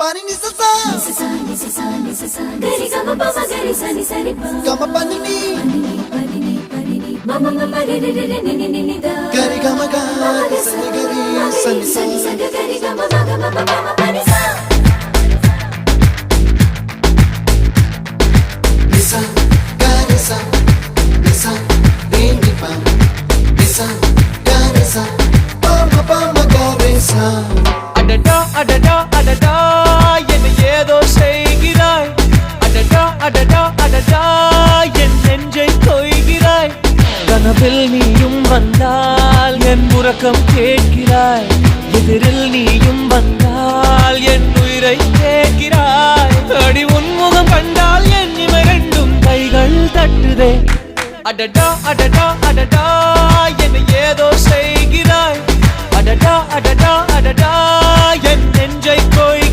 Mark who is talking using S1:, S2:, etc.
S1: Pani ni sa gari gama pa ma gari sa ni sa ri pa gama pani ni mama mama re re re ni ni ni da gari gama ga sa ni gari sa ni sa gari gama ma pani sa nisa gari sa nisa re ni pa nisa gari sa pa ma gari sa
S2: adada adada adada என்ன ஏதோ செய்கிறாய் adada adada adada என் நெஞ்சை கொய்கிறாய் கனவில் நீயும் வந்தால் என் உறக்கம் கேட்கிறாய் எதிரில் நீயும் வந்தால் என் உயிரை கேட்கிறாய் அடி உன்முகம் கண்டால் என் இமை ரெண்டும் கைகள் தட்டுதே adada adada adada என்ன ஏதோ செய்கிறாய் adada adada adada என் நெஞ்சை கொய்கிறாய்